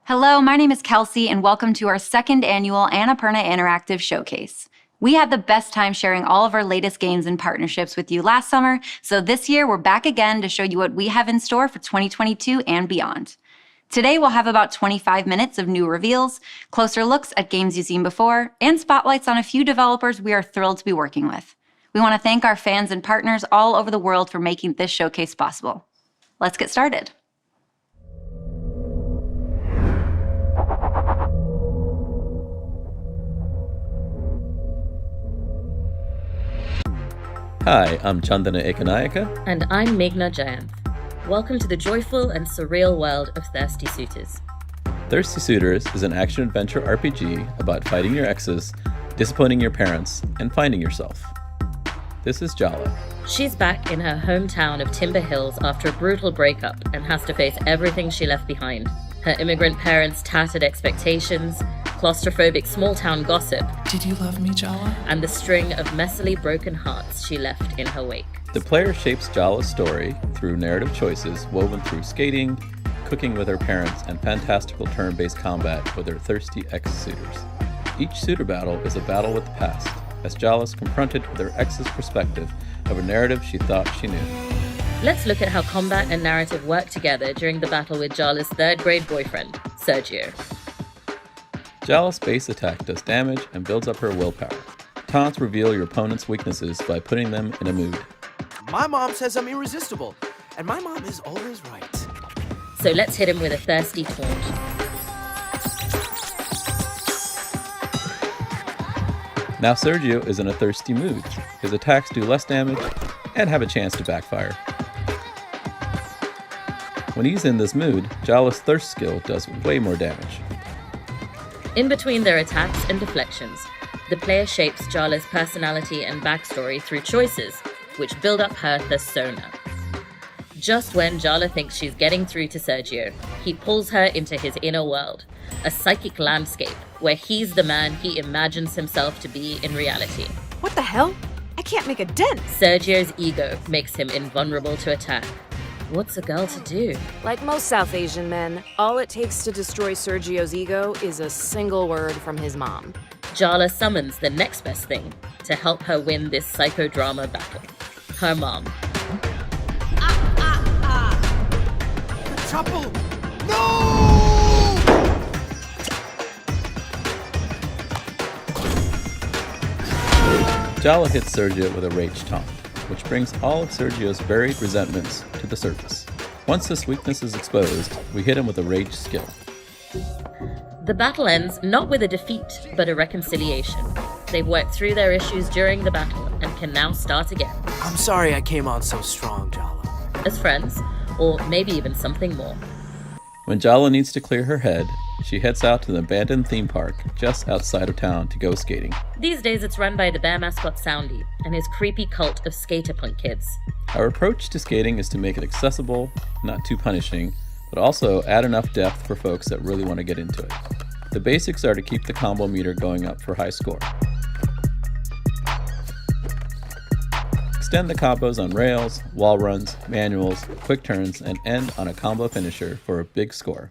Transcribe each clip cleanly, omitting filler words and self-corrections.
Hello, my name is Kelsey, and welcome to our second annual Annapurna Interactive Showcase. We had the best time sharing all of our latest games and partnerships with you last summer, so this year we're back again to show you what we have in store for 2022 and beyond. Today we'll have about 25 minutes of new reveals, closer looks at games you've seen before, and spotlights on a few developers we are thrilled to be working with. We want to thank our fans and partners all over the world for making this showcase possible. Let's get started. Hi, I'm Chandana Ekanayaka. And I'm Meghna Jayanth. Welcome to the joyful and surreal world of Thirsty Suitors. Thirsty Suitors is an action-adventure RPG about fighting your exes, disappointing your parents, and finding yourself. This is Jala. She's back in her hometown of Timber Hills after a brutal breakup and has to face everything she left behind. Her immigrant parents' tattered expectations, claustrophobic small-town gossip. Did you love me, Jala? And the string of messily broken hearts she left in her wake. The player shapes Jala's story through narrative choices woven through skating, cooking with her parents, and fantastical turn-based combat with her thirsty ex-suitors. Each suitor battle is a battle with the past, as Jala's confronted with her ex's perspective of a narrative she thought she knew. Let's look at how combat and narrative work together during the battle with Jala's third-grade boyfriend, Sergio. Jala's base attack does damage and builds up her willpower. Taunts reveal your opponent's weaknesses by putting them in a mood. My mom says I'm irresistible, and my mom is always right. So let's hit him with a thirsty taunt. Now Sergio is in a thirsty mood. His attacks do less damage and have a chance to backfire. When he's in this mood, Jala's thirst skill does way more damage. In between their attacks and deflections, the player shapes Jala's personality and backstory through choices, which build up her persona. Just when Jala thinks she's getting through to Sergio, he pulls her into his inner world, a psychic landscape where he's the man he imagines himself to be in reality. What the hell? I can't make a dent! Sergio's ego makes him invulnerable to attack. What's a girl to do? Like most South Asian men, all it takes to destroy Sergio's ego is a single word from his mom. Jala summons the next best thing to help her win this psychodrama battle. Her mom. Trouble! No! Jala hits Sergio with a rage taunt, which brings all of Sergio's buried resentments to the surface. Once this weakness is exposed, we hit him with a rage skill. The battle ends not with a defeat, but a reconciliation. They've worked through their issues during the battle and can now start again. I'm sorry I came on so strong, Jala. As friends, or maybe even something more. When Jala needs to clear her head, she heads out to the abandoned theme park just outside of town to go skating. These days it's run by the bear mascot Soundy and his creepy cult of skater punk kids. Our approach to skating is to make it accessible, not too punishing, but also add enough depth for folks that really want to get into it. The basics are to keep the combo meter going up for high score. Extend the combos on rails, wall runs, manuals, quick turns, and end on a combo finisher for a big score.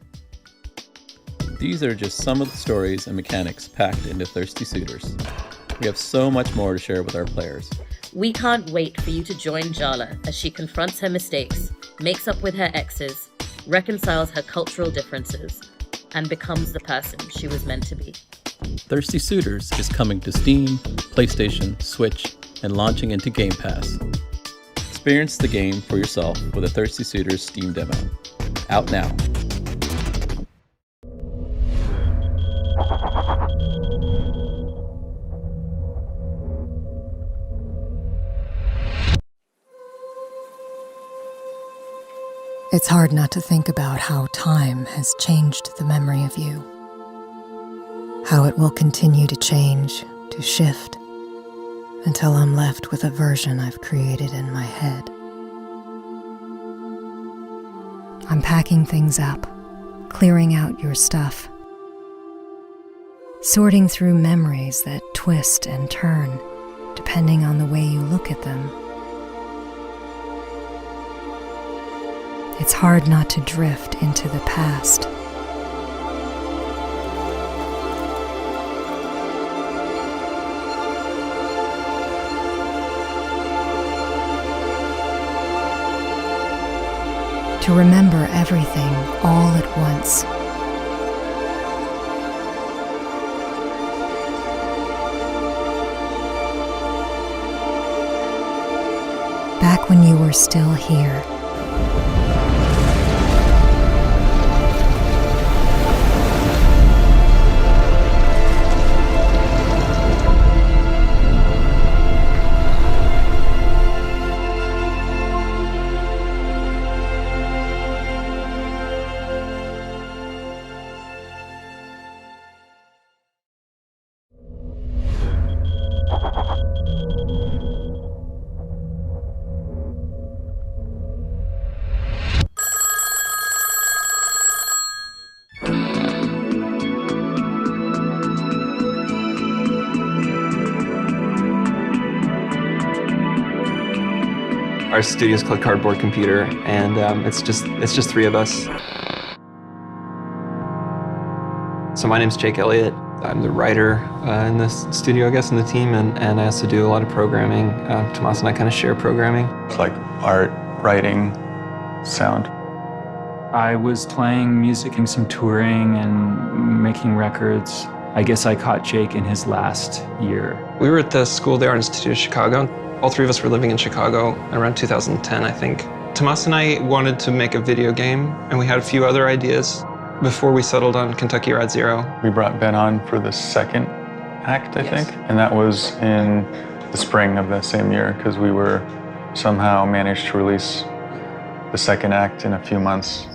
These are just some of the stories and mechanics packed into Thirsty Suitors. We have so much more to share with our players. We can't wait for you to join Jala as she confronts her mistakes, makes up with her exes, reconciles her cultural differences, and becomes the person she was meant to be. Thirsty Suitors is coming to Steam, PlayStation, Switch, and launching into Game Pass. Experience the game for yourself with a Thirsty Suitors Steam demo. Out now. It's hard not to think about how time has changed the memory of you. How it will continue to change, to shift, until I'm left with a version I've created in my head. I'm packing things up, clearing out your stuff, sorting through memories that twist and turn, depending on the way you look at them. It's hard not to drift into the past, to remember everything all at once. Back when you were still here. Our studio is called Cardboard Computer, and it's just 3 of us. So my name's Jake Elliott. I'm the writer in this studio, I guess, in the team, and I also do a lot of programming. Tomas and I kind of share programming. It's like art, writing, sound. I was playing music and some touring and making records. I guess I caught Jake in his last year. We were at the School of the Art Institute of Chicago. All 3 of us were living in Chicago around 2010, I think. Tomas and I wanted to make a video game, and we had a few other ideas before we settled on Kentucky Route Zero. We brought Ben on for the second act, I think, and that was in the spring of that same year, because we were somehow managed to release the second act in a few months.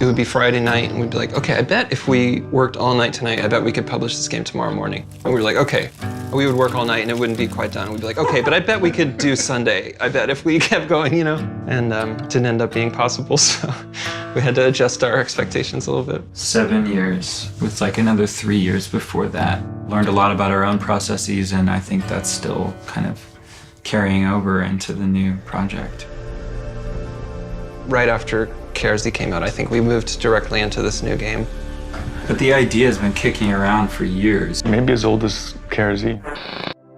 It would be Friday night, and we'd be like, okay, I bet if we worked all night tonight, I bet we could publish this game tomorrow morning. And we were like, okay. We would work all night, and it wouldn't be quite done. We'd be like, okay, but I bet we could do Sunday. I bet if we kept going, you know? And it didn't end up being possible, so we had to adjust our expectations a little bit. 7 years, with like another 3 years before that. Learned a lot about our own processes, and I think that's still kind of carrying over into the new project. Right after KRZ came out, I think we moved directly into this new game. But the idea has been kicking around for years. Maybe as old as KRZ.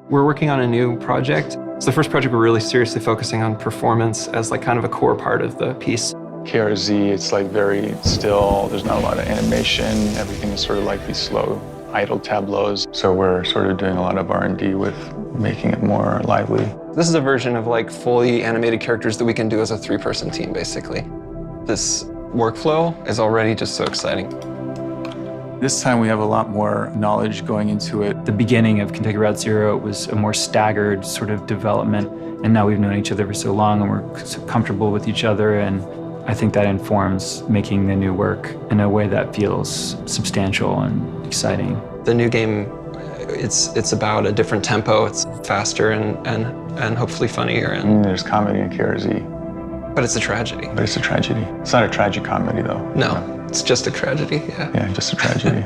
We're working on a new project. It's the first project we're really seriously focusing on performance as like kind of a core part of the piece. KRZ, it's like very still, there's not a lot of animation, everything is sort of like these slow, idle tableaus. So we're sort of doing a lot of R&D with making it more lively. This is a version of like fully animated characters that we can do as a 3-person team, basically. This workflow is already just so exciting. This time we have a lot more knowledge going into it. The beginning of Kentucky Route Zero was a more staggered sort of development, and now we've known each other for so long and we're so comfortable with each other, and I think that informs making the new work in a way that feels substantial and exciting. The new game, it's about a different tempo. It's faster and hopefully funnier. And there's comedy in KRZ. But it's a tragedy. But it's a tragedy. It's not a tragic comedy, though. No, it's just a tragedy, yeah. Yeah, just a tragedy.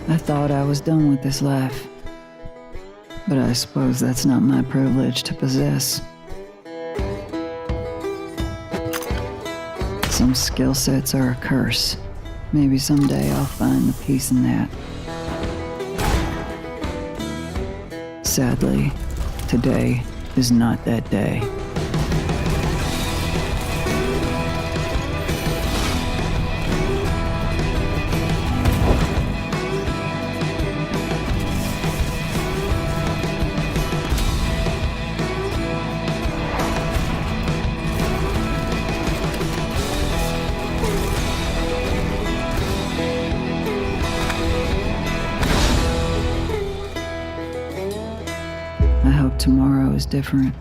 I thought I was done with this life. But I suppose that's not my privilege to possess. Some skill sets are a curse. Maybe someday I'll find the peace in that. Sadly, today is not that day. I hope tomorrow is different.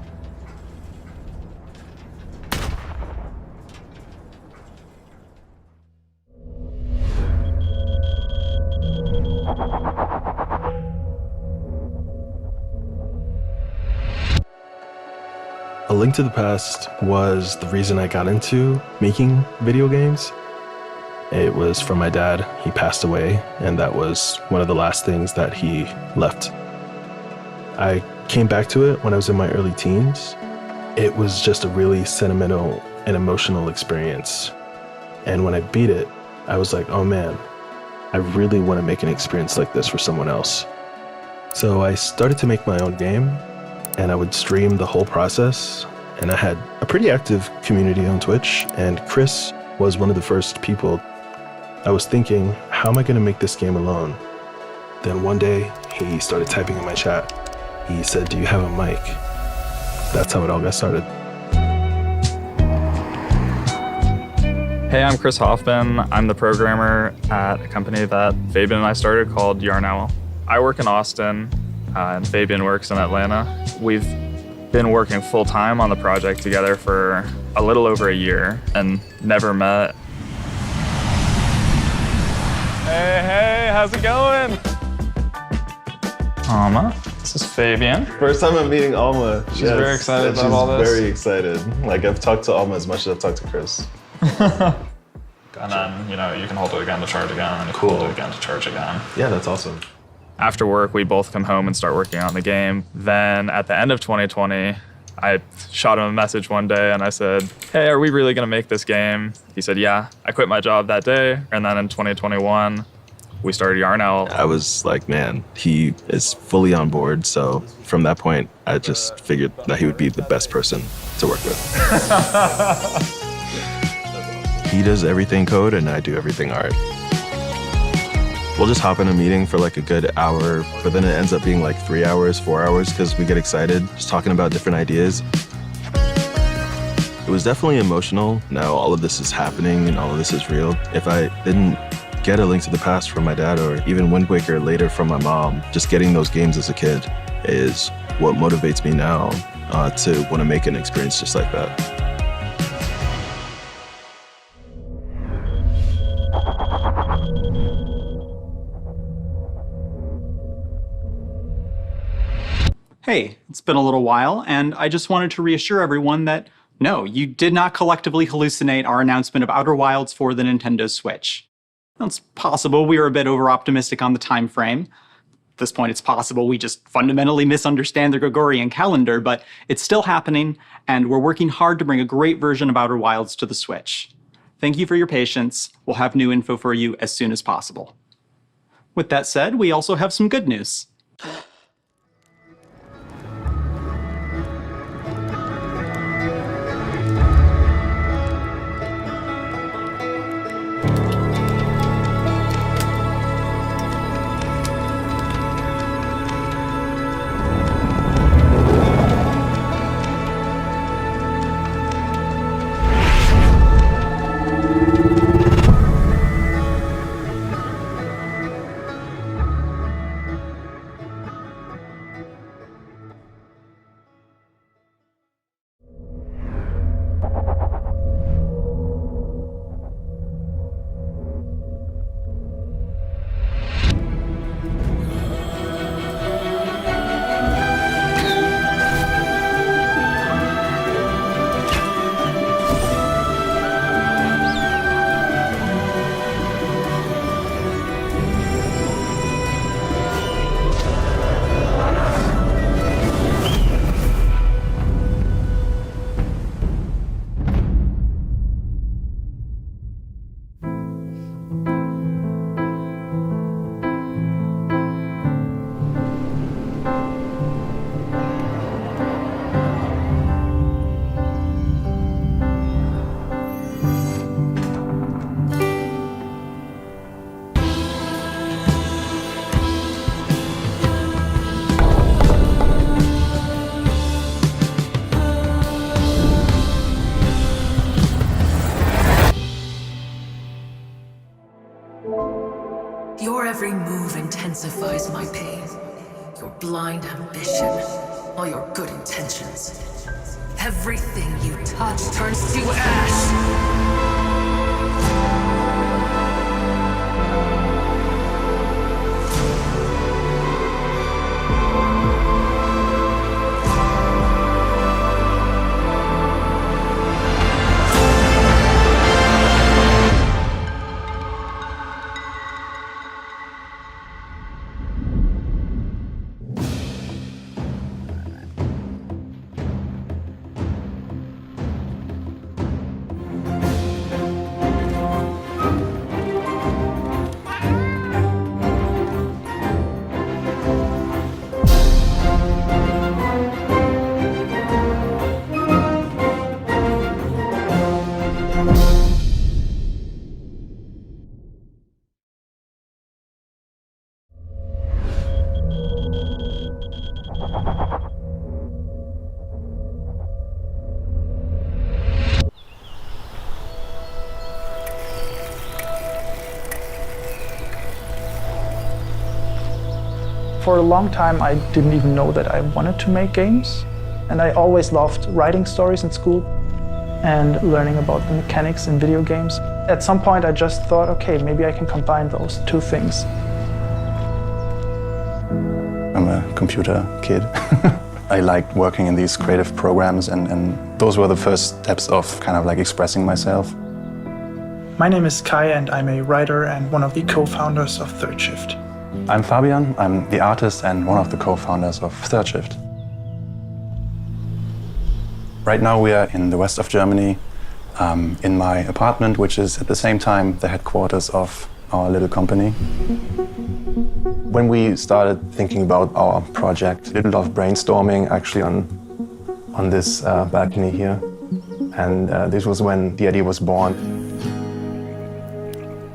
A Link to the Past was the reason I got into making video games. It was from my dad. He passed away, and that was one of the last things that he left. I came back to it when I was in my early teens. It was just a really sentimental an emotional experience. And when I beat it, I was like, oh man, I really want to make an experience like this for someone else. So I started to make my own game, and I would stream the whole process. And I had a pretty active community on Twitch, and Chris was one of the first people. I was thinking, how am I going to make this game alone? Then one day, he started typing in my chat. He said, do you have a mic? That's how it all got started. Hey, I'm Chris Hoffman. I'm the programmer at a company that Fabian and I started called Yarn Owl. I work in Austin, and Fabian works in Atlanta. We've been working full-time on the project together for a little over a year and never met. Hey, how's it going? Alma, this is Fabian. First time I'm meeting Alma. She's very excited about all this. Very excited. Like, I've talked to Alma as much as I've talked to Chris. And then, you can hold it again to charge again, and you can hold it again to charge again. Yeah, that's awesome. After work, we both come home and start working on the game. Then at the end of 2020, I shot him a message one day and I said, hey, are we really gonna make this game? He said, yeah. I quit my job that day. And then in 2021, we started Yarn Owl. I was like, man, he is fully on board. So from that point, I just figured that he would be the best person to work with. He does everything code and I do everything art. We'll just hop in a meeting for like a good hour, but then it ends up being like 3 hours, 4 hours, because we get excited just talking about different ideas. It was definitely emotional. Now all of this is happening and all of this is real. If I didn't get A Link to the Past from my dad, or even Wind Waker later from my mom, just getting those games as a kid is what motivates me now to want to make an experience just like that. Hey, it's been a little while, and I just wanted to reassure everyone that no, you did not collectively hallucinate our announcement of Outer Wilds for the Nintendo Switch. It's possible we were a bit over-optimistic on the time frame. At this point, it's possible we just fundamentally misunderstand the Gregorian calendar, but it's still happening, and we're working hard to bring a great version of Outer Wilds to the Switch. Thank you for your patience. We'll have new info for you as soon as possible. With that said, we also have some good news. Your every move intensifies my pain. Your blind ambition, all your good intentions. Everything you touch turns to ash! For a long time, I didn't even know that I wanted to make games. And I always loved writing stories in school and learning about the mechanics in video games. At some point, I just thought, okay, maybe I can combine those two things. I'm a computer kid. I liked working in these creative programs, and those were the first steps of kind of like expressing myself. My name is Kai, and I'm a writer and one of the co-founders of Third Shift. I'm Fabian. I'm the artist and one of the co-founders of Third Shift. Right now we are in the west of Germany, in my apartment, which is at the same time the headquarters of our little company. When we started thinking about our project, we did a lot of brainstorming actually on this balcony here. And this was when the idea was born.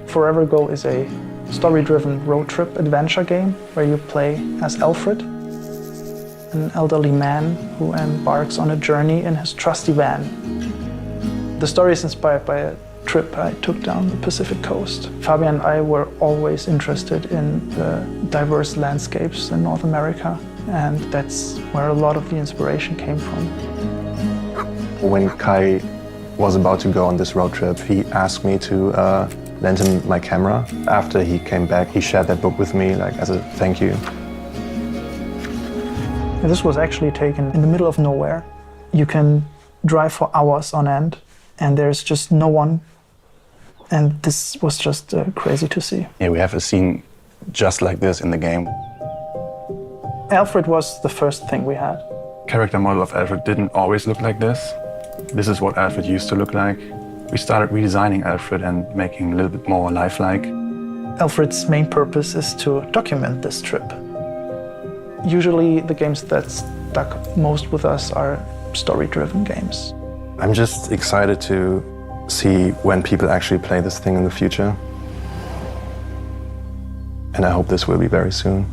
Forever Go is a story-driven road trip adventure game where you play as Alfred, an elderly man who embarks on a journey in his trusty van. The story is inspired by a trip I took down the Pacific coast. Fabian and I were always interested in the diverse landscapes in North America, and that's where a lot of the inspiration came from. When Kai was about to go on this road trip, he asked me to lend him my camera. After he came back, he shared that book with me, like as a thank you. This was actually taken in the middle of nowhere. You can drive for hours on end, and there's just no one. And this was just crazy to see. Yeah, we have a scene just like this in the game. Alfred was the first thing we had. Character model of Alfred didn't always look like this. This is what Alfred used to look like. We started redesigning Alfred and making him a little bit more lifelike. Alfred's main purpose is to document this trip. Usually the games that stuck most with us are story-driven games. I'm just excited to see when people actually play this thing in the future. And I hope this will be very soon.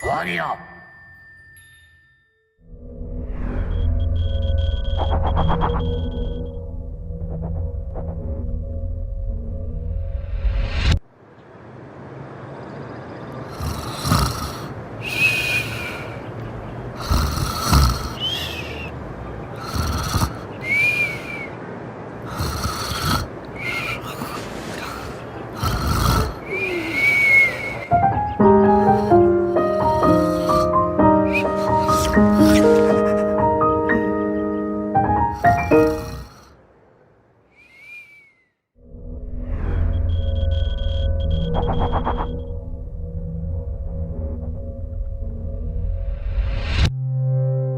Audio.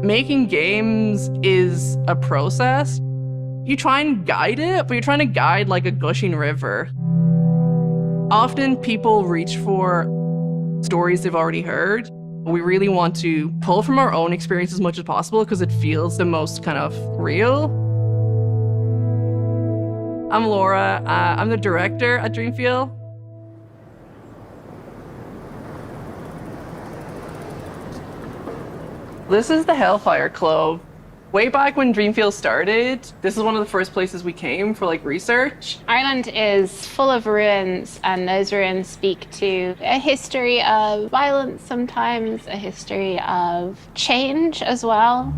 Making games is a process. You try and guide it, but you're trying to guide like a gushing river. Often people reach for stories they've already heard. We really want to pull from our own experience as much as possible because it feels the most kind of real. I'm Laura. I'm the director at Dreamfield. This is the Hellfire Club. Way back when Dreamfield started, this is one of the first places we came for like research. Ireland is full of ruins, and those ruins speak to a history of violence sometimes, a history of change as well.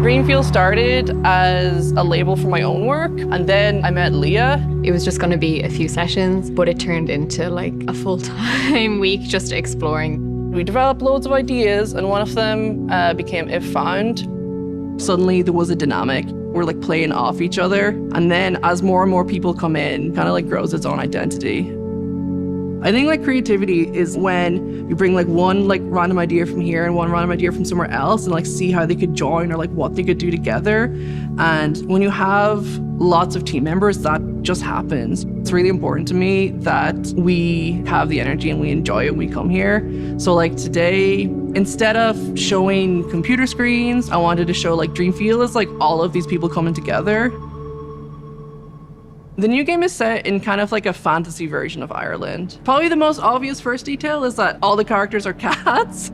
Dreamfield started as a label for my own work, and then I met Leah. It was just going to be a few sessions, but it turned into like a full-time week just exploring. We developed loads of ideas, and one of them became If Found. Suddenly there was a dynamic. We're like playing off each other, and then as more and more people come in, kind of like grows its own identity. I think like creativity is when you bring like one like random idea from here and one random idea from somewhere else and like see how they could join or like what they could do together. And when you have lots of team members, that just happens. It's really important to me that we have the energy and we enjoy it when we come here. So like today, instead of showing computer screens, I wanted to show like Dreamfield as like all of these people coming together. The new game is set in kind of like a fantasy version of Ireland. Probably the most obvious first detail is that all the characters are cats.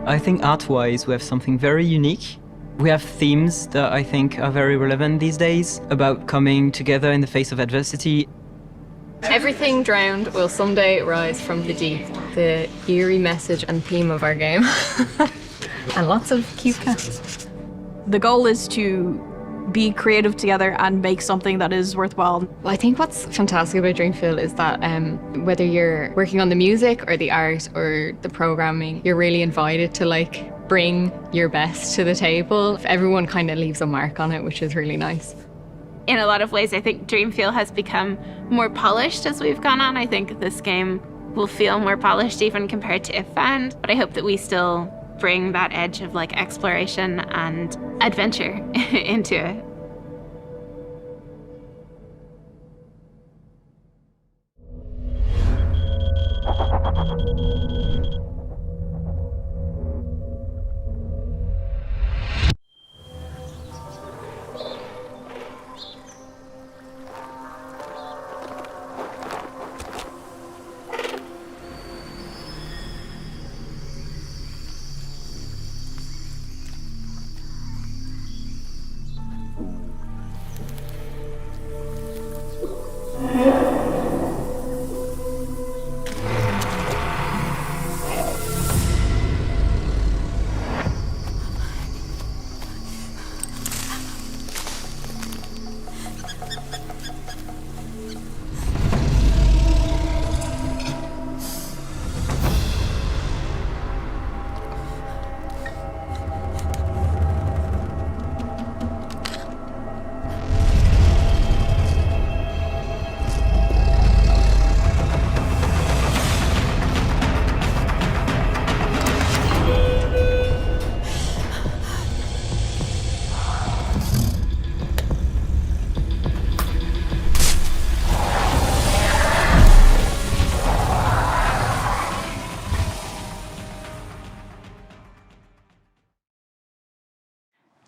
I think art-wise we have something very unique. We have themes that I think are very relevant these days about coming together in the face of adversity. Everything drowned will someday rise from the deep. The eerie message and theme of our game. And lots of cute cats. The goal is to be creative together and make something that is worthwhile. Well, I think what's fantastic about Dreamfield is that whether you're working on the music or the art or the programming, you're really invited to like bring your best to the table. Everyone kind of leaves a mark on it, which is really nice. In a lot of ways, I think Dreamfield has become more polished as we've gone on. I think this game will feel more polished even compared to If Found, but I hope that we still bring that edge of like exploration and adventure into it.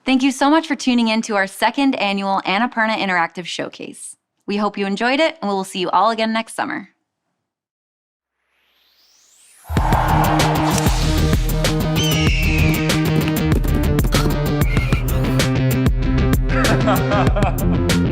Thank you so much for tuning in to our second annual Annapurna Interactive Showcase. We hope you enjoyed it, and we will see you all again next summer. Ha ha ha!